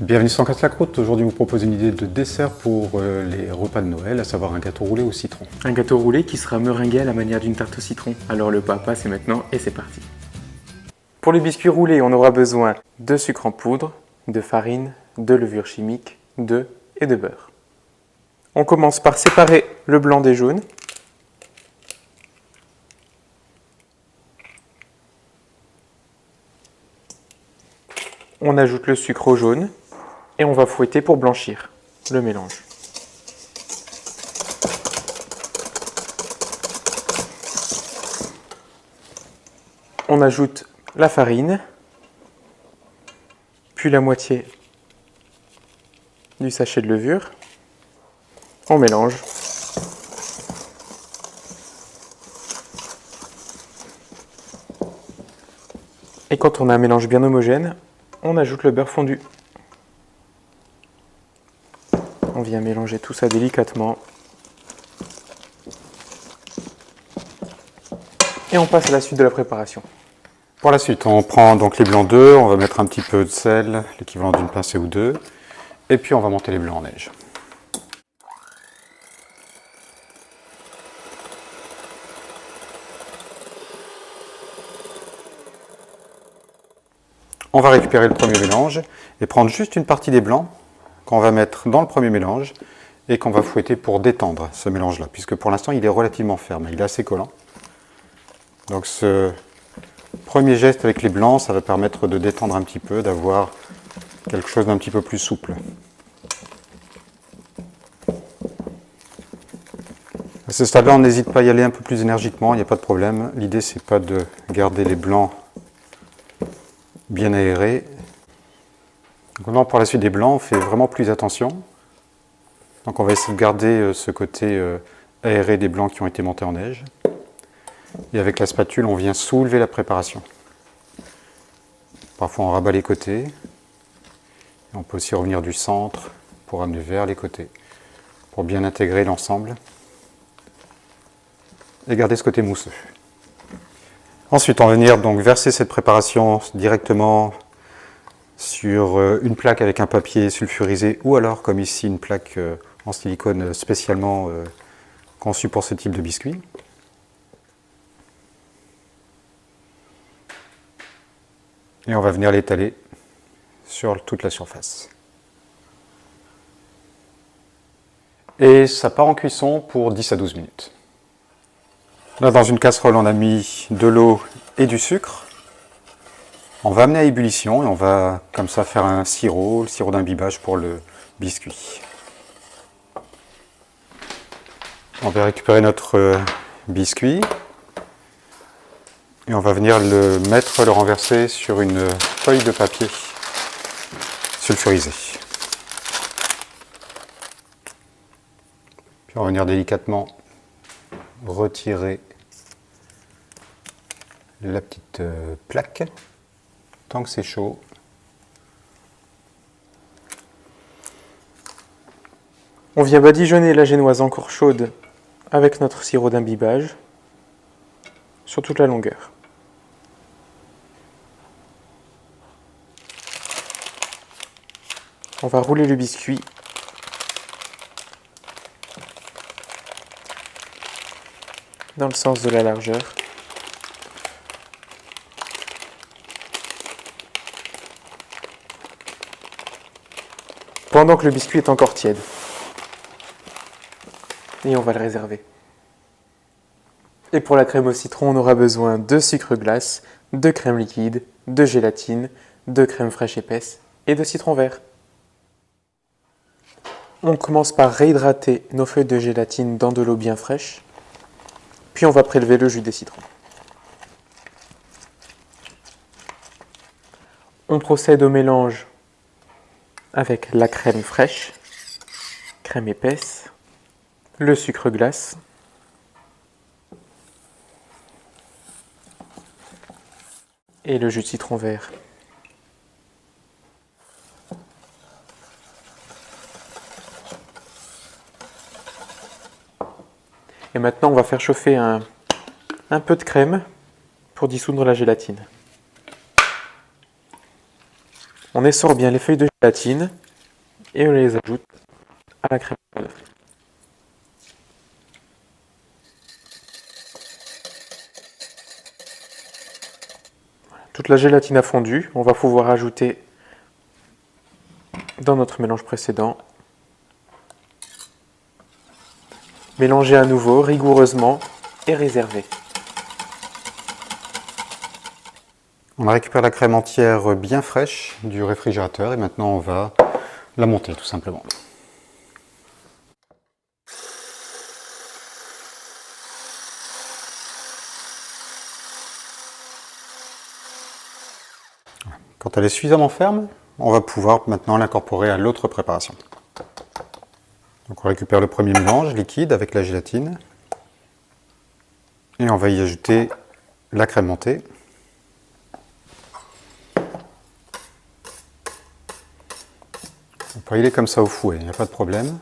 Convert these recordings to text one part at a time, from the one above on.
Bienvenue sur Casse la Croûte. Aujourd'hui, on vous propose une idée de dessert pour les repas de Noël, à savoir un gâteau roulé au citron. Un gâteau roulé qui sera meringué à la manière d'une tarte au citron. Alors le papa, c'est maintenant et c'est parti. Pour les biscuits roulés, on aura besoin de sucre en poudre, de farine, de levure chimique, d'œufs et de beurre. On commence par séparer le blanc des jaunes. On ajoute le sucre au jaune et on va fouetter pour blanchir le mélange. On ajoute la farine, puis la moitié du sachet de levure. On mélange. Et quand on a un mélange bien homogène, on ajoute le beurre fondu. On vient mélanger tout ça délicatement. Et on passe à la suite de la préparation. Pour la suite, on prend donc les blancs d'œufs, on va mettre un petit peu de sel, l'équivalent d'une pincée ou deux, et puis on va monter les blancs en neige. On va récupérer le premier mélange et prendre juste une partie des blancs qu'on va mettre dans le premier mélange et qu'on va fouetter pour détendre ce mélange-là, puisque pour l'instant il est relativement ferme, il est assez collant. Donc ce premier geste avec les blancs, ça va permettre de détendre un petit peu, d'avoir quelque chose d'un petit peu plus souple. À ce stade-là, on n'hésite pas à y aller un peu plus énergiquement, il n'y a pas de problème. L'idée, c'est pas de garder les blancs bien aérés. Donc, pour la suite des blancs, on fait vraiment plus attention. Donc on va essayer de garder ce côté aéré des blancs qui ont été montés en neige. Et avec la spatule, on vient soulever la préparation. Parfois, on rabat les côtés. Et on peut aussi revenir du centre pour amener vers les côtés, pour bien intégrer l'ensemble et garder ce côté mousseux. Ensuite, on va venir donc verser cette préparation directement sur une plaque avec un papier sulfurisé ou alors, comme ici, une plaque en silicone spécialement conçue pour ce type de biscuit. Et on va venir l'étaler sur toute la surface. Et ça part en cuisson pour 10 à 12 minutes. Là, dans une casserole, on a mis de l'eau et du sucre. On va amener à ébullition et on va comme ça faire un sirop, le sirop d'imbibage pour le biscuit. On va récupérer notre biscuit et on va venir le renverser sur une feuille de papier sulfurisée. Puis on va venir délicatement retirer la petite plaque tant que c'est chaud. On vient badigeonner la génoise encore chaude avec notre sirop d'imbibage sur toute la longueur. On va rouler le biscuit dans le sens de la largeur. Pendant que le biscuit est encore tiède. Et on va le réserver. Et pour la crème au citron, on aura besoin de sucre glace, de crème liquide, de gélatine, de crème fraîche épaisse et de citron vert. On commence par réhydrater nos feuilles de gélatine dans de l'eau bien fraîche, puis on va prélever le jus des citrons. On procède au mélange avec la crème fraîche, crème épaisse, le sucre glace, et le jus de citron vert. Et maintenant, on va faire chauffer un peu de crème pour dissoudre la gélatine. On essore bien les feuilles de gélatine et on les ajoute à la crème d'œuf. Toute la gélatine a fondu, on va pouvoir ajouter dans notre mélange précédent. Mélanger à nouveau rigoureusement et réserver. On a récupéré la crème entière bien fraîche du réfrigérateur et maintenant on va la monter tout simplement. Quand elle est suffisamment ferme, on va pouvoir maintenant l'incorporer à l'autre préparation. Donc on récupère le premier mélange liquide avec la gélatine et on va y ajouter la crème montée. On peut y aller comme ça au fouet, il n'y a pas de problème.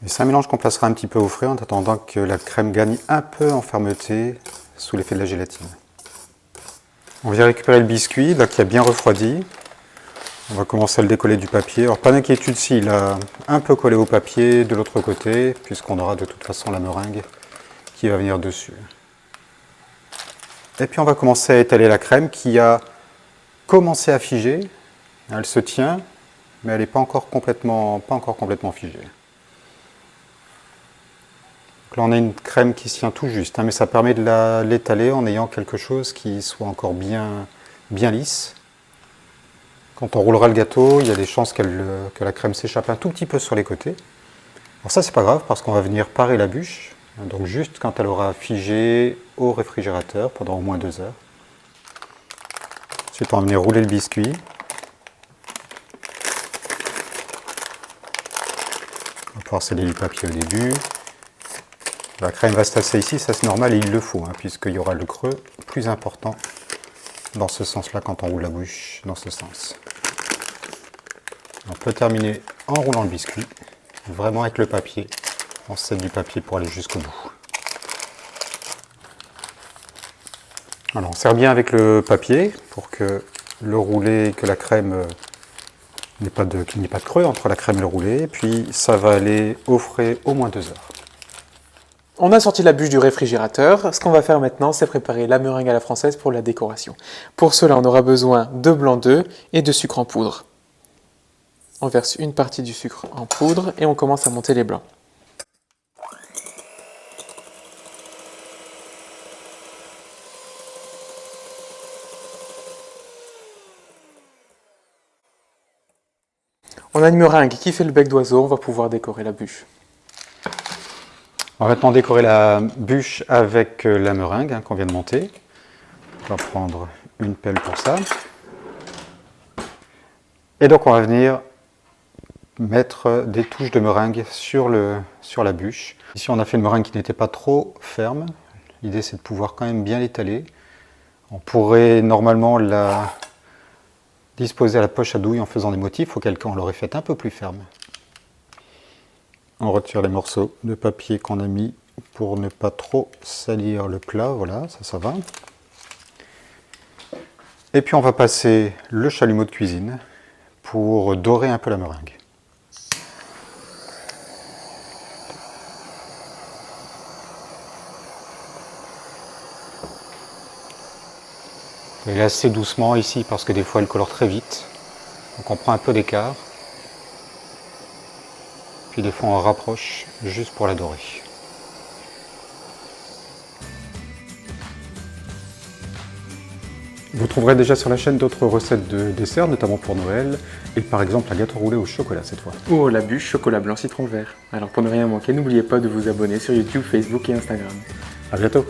Et c'est un mélange qu'on placera un petit peu au frais en attendant que la crème gagne un peu en fermeté sous l'effet de la gélatine. On vient récupérer le biscuit là, qui a bien refroidi. On va commencer à le décoller du papier. Alors pas d'inquiétude s'il a un peu collé au papier de l'autre côté, puisqu'on aura de toute façon la meringue qui va venir dessus. Et puis on va commencer à étaler la crème qui a commencé à figer. Elle se tient, mais elle n'est pas encore complètement figée. Donc là on a une crème qui se tient tout juste, mais ça permet de l'étaler en ayant quelque chose qui soit encore bien lisse. Quand on roulera le gâteau, il y a des chances que la crème s'échappe un tout petit peu sur les côtés. Alors ça c'est pas grave parce qu'on va venir parer la bûche, donc juste quand elle aura figé au réfrigérateur pendant au moins 2 heures. Ensuite on va venir rouler le biscuit. On va pouvoir sceller du papier au début. La crème va se tasser ici, ça c'est normal et il le faut, puisqu'il y aura le creux plus important dans ce sens-là quand on roule la bûche, dans ce sens. On peut terminer en roulant le biscuit, vraiment avec le papier. On scelle du papier pour aller jusqu'au bout. Alors on serre bien avec le papier pour que le roulé, que la crème qu'il n'y ait pas de creux entre la crème et le roulé. Et puis ça va aller au frais au moins 2 heures. On a sorti la bûche du réfrigérateur. Ce qu'on va faire maintenant, c'est préparer la meringue à la française pour la décoration. Pour cela, on aura besoin de blanc d'œuf et de sucre en poudre. On verse une partie du sucre en poudre et on commence à monter les blancs. On a une meringue qui fait le bec d'oiseau, on va pouvoir décorer la bûche. On va maintenant décorer la bûche avec la meringue qu'on vient de monter. On va prendre une pelle pour ça. Et donc on va venir mettre des touches de meringue sur la bûche. Ici on a fait une meringue qui n'était pas trop ferme. L'idée c'est de pouvoir quand même bien l'étaler. On pourrait normalement la disposer à la poche à douille en faisant des motifs, auquel cas on l'aurait fait un peu plus ferme. On retire les morceaux de papier qu'on a mis pour ne pas trop salir le plat. Voilà, ça va. Et puis on va passer le chalumeau de cuisine pour dorer un peu la meringue. Et assez doucement ici parce que des fois elle colore très vite. Donc on prend un peu d'écart. Puis des fois on rapproche juste pour la dorer. Vous trouverez déjà sur la chaîne d'autres recettes de desserts, notamment pour Noël, et par exemple un gâteau roulé au chocolat cette fois. Oh, la bûche chocolat blanc citron vert. Alors pour ne rien manquer, n'oubliez pas de vous abonner sur YouTube, Facebook et Instagram. À bientôt!